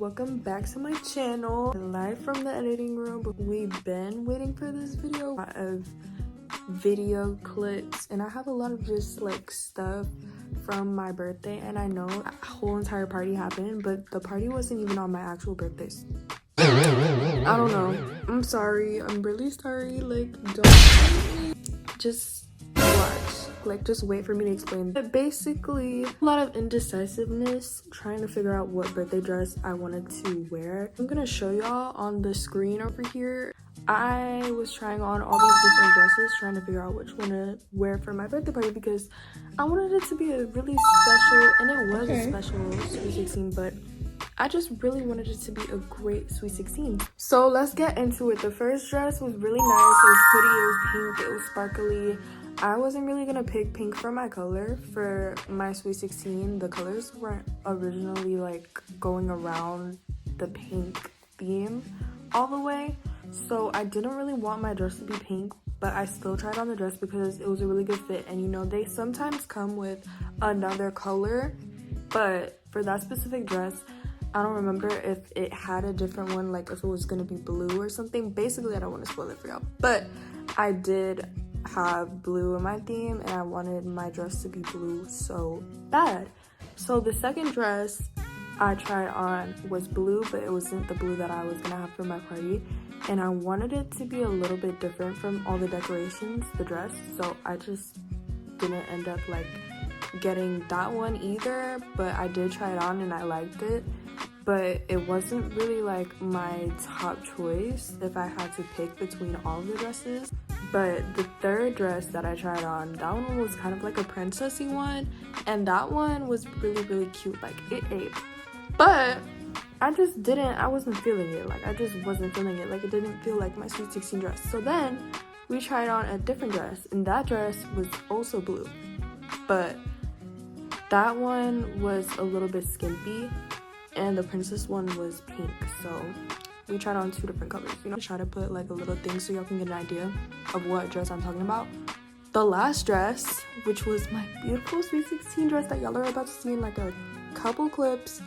welcome back to my channel. Live from the editing room. We've been waiting for this video. A lot of video clips, and I have a lot of just like stuff from my birthday, and I know a whole entire party happened, but the party wasn't even on my actual birthday. I don't know. I'm sorry. I'm really sorry. Like, don't hate me. Just watch. Like, just wait for me to explain. But basically, a lot of indecisiveness trying to figure out what birthday dress I wanted to wear. I'm gonna show y'all on the screen over here. I was trying on all these different dresses, trying to figure out which one to wear for my birthday party because I wanted it to be a really special, and it was a special Sweet 16, but I just really wanted it to be a great Sweet 16. So let's get into it. The first dress was really nice. It was pretty, it was pink, it was sparkly. I wasn't really gonna pick pink for my color for my Sweet 16. The colors weren't originally like going around the pink theme all the way. So I didn't really want my dress to be pink, but I still tried on the dress because it was a really good fit. And you know, they sometimes come with another color, but for that specific dress, I don't remember if it had a different one, like if it was gonna be blue or something. Basically, I don't want to spoil it for y'all, but I did have blue in my theme, and I wanted my dress to be blue so bad. So the second dress I tried on was blue, but it wasn't the blue that I was gonna have for my party, and I wanted it to be a little bit different from all the decorations, the dress, so I just didn't end up like getting that one either. But I did try it on and I liked it, but it wasn't really like my top choice if I had to pick between all of the dresses. But the third dress that I tried on, that one was kind of like a princessy one, and that one was really cute, like it ate. But I wasn't feeling it. Like, I just wasn't feeling it. Like, it didn't feel like my Sweet 16 dress. So then we tried on a different dress, and that dress was also blue, but that one was a little bit skimpy, and the princess one was pink. So we tried on two different colors, you know, try to put like a little thing so y'all can get an idea of what dress I'm talking about. The last dress, which was my beautiful Sweet 16 dress that y'all are about to see in like a couple clips,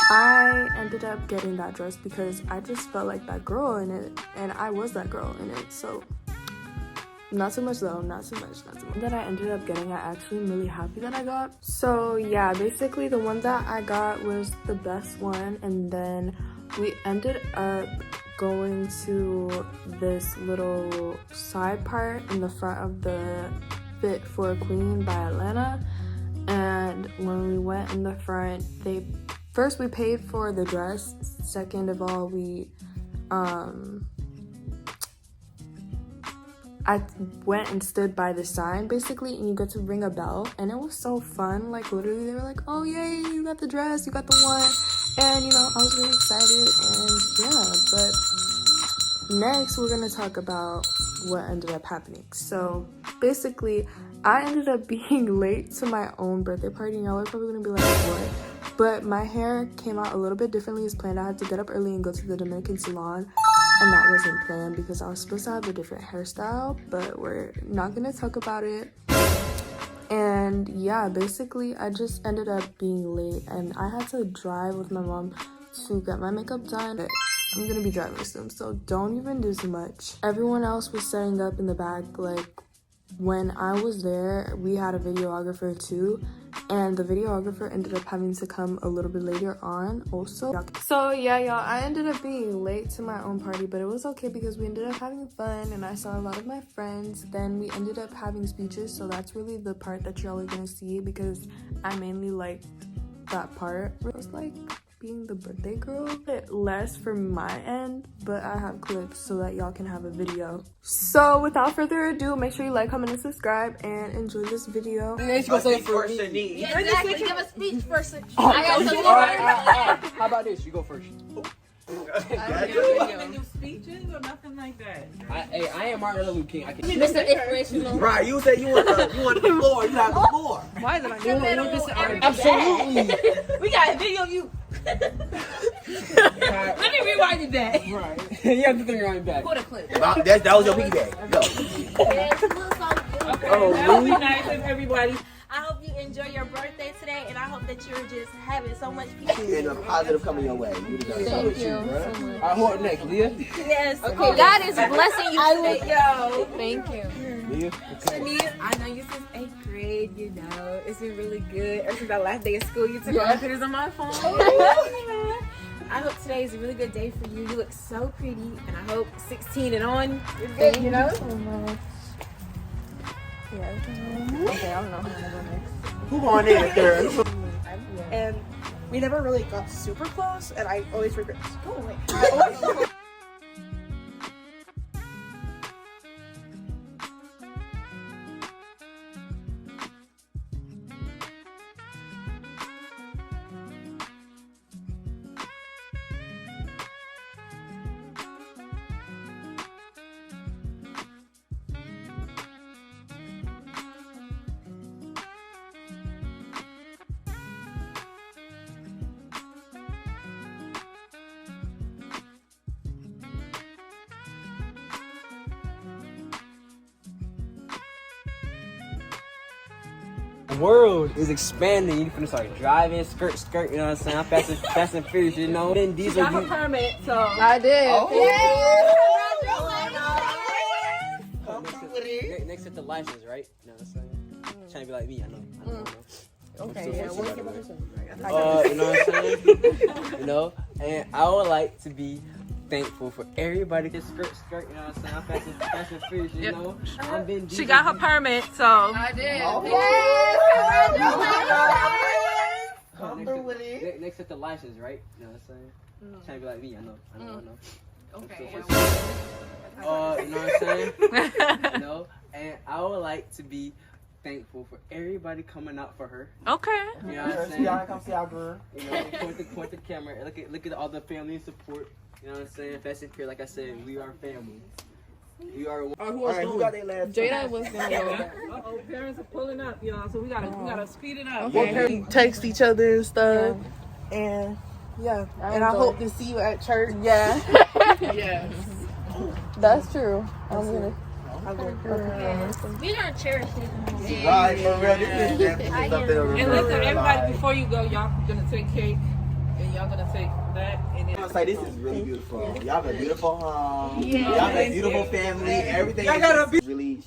I ended up getting that dress because I just felt like that girl in it, and I was that girl in it. So not so much though, not so much. That I ended up getting, I actually am really happy that I got. So yeah, basically the one that I got was the best one, and then we ended up going to this little side part in the front of the Fit for a Queen by Atlanta. And when we went in the front, first we paid for the dress. Second of all, I went and stood by the sign basically, and you get to ring a bell, and it was so fun. Like, literally they were like, oh yay, you got the dress, you got the one. And you know, I was really excited, and yeah. But next we're gonna talk about what ended up happening. So basically, I ended up being late to my own birthday party, and y'all are probably gonna be like, what? But my hair came out a little bit differently as planned. I had to get up early and go to the Dominican salon, and that wasn't planned because I was supposed to have a different hairstyle, but we're not gonna talk about it. And yeah, basically I just ended up being late, and I had to drive with my mom to get my makeup done. But I'm gonna be driving soon, so don't even do too much. Everyone else was setting up in the back. Like, when I was there, we had a videographer too, and the videographer ended up having to come a little bit later on also. So yeah, y'all, I ended up being late to my own party, but it was okay because we ended up having fun, and I saw a lot of my friends. Then we ended up having speeches, so that's really the part that y'all are gonna see because I mainly liked that part. It was like being the birthday girl. A bit less from my end, but I have clips so that y'all can have a video. So without further ado, make sure you like, comment, and subscribe, and enjoy this video. And then she gonna say first. Yeah, exactly. Give a speech first. How about this? You go first. I don't do speeches or nothing like that. I am Martin Luther King. I can. Mr. Inspirational. Right, you said you want the floor. You have the floor. Why is it like Absolutely. We got a video of you. Let me rewind it back. Right. You have to think around back. Put a clip. That was your piggy bag. Go. Okay, that would be nice of everybody. I hope you enjoy your birthday today, and I hope that you're just having so much peace. And a positive coming your way. Thank you so much. All right, who up next, Leah? Yes. Okay. God is blessing you today. Yo. Thank you. Leah? Shanice, I know you since 8th grade, you know. It's been really good. Ever since our last day of school, you took all the pictures on my phone. I hope today is a really good day for you. You look so pretty, and I hope 16 and on is good, you know? So much. Yeah. Okay, I don't know how to go next. Who going in third? And we never really got super close, and I always regret. Go away. The world is expanding. You finna start driving, skirt, you know what I'm saying? I'm fast and furious, you know? Then these are you. Permit, so. I did. Next to the license, right? You know what I'm saying? Trying to be like me, I know. Okay, yeah, we'll you know what I'm saying? You know, and I would like to be thankful for everybody that skirt, you know what I'm saying? I'm fast and furious, you know? I've been She got her permit, so. I did. Next to the license, right? You know what I'm saying? Trying to be like me, I know. Okay. You know what I'm saying? You know, and I would like to be thankful for everybody coming out for her. Okay. You know what I'm saying? Come see our girl. You know, point the camera. Look at all the family and support. You know what I'm saying? Fast and pure, like I said, we are family. We are. Who got their last? Jada was gonna go. Uh-oh, parents are pulling up, y'all, so we gotta speed it up. Okay. We text each other and stuff, and yeah. And I hope to see you at church. Yeah. Yes. That's true. I'm gonna. We're gonna cherish it. Right, for real. This is definitely something to And remember. listen, everybody, before you go, y'all gonna take cake, and y'all gonna take that, and then. I was like, this is really beautiful. Y'all have a beautiful home. Y'all have a beautiful family. Everything.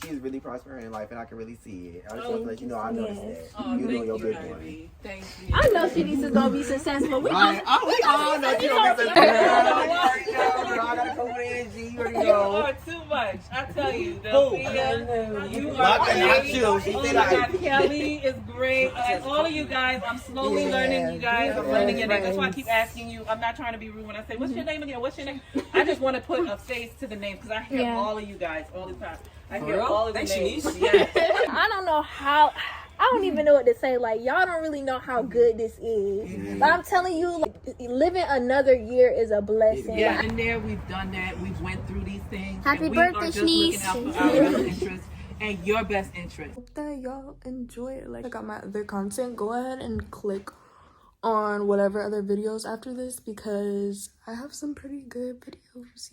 She's really prospering in life, and I can really see it. I just want to let you know I noticed that. You're doing your big one. Thank you. I know Shanice is gonna be successful. We Right. Oh, we all know you don't get the I gotta come in, G. You already You know. are too much. I tell you, Who? Delphia, you are Not great. you. She Oh said my I. God, Kelly is great. And all of you guys, I'm slowly learning you guys. I'm learning your name. That's why I keep asking you. I'm not trying to be rude when I say, what's your name again? What's your name? I just want to put a face to the name because I hear all of you guys all the time. I hear all of the names. Yes. I don't know how. I don't even know what to say. Like, y'all don't really know how good this is. But I'm telling you, like, living another year is a blessing. Yeah, Like, in there we've done that. We've went through these things. Happy and birthday, we are just Shanice. looking out for our best interest and your best interest. Hope that y'all enjoy it. Like, check out my other content. Go ahead and click on whatever other videos after this because I have some pretty good videos.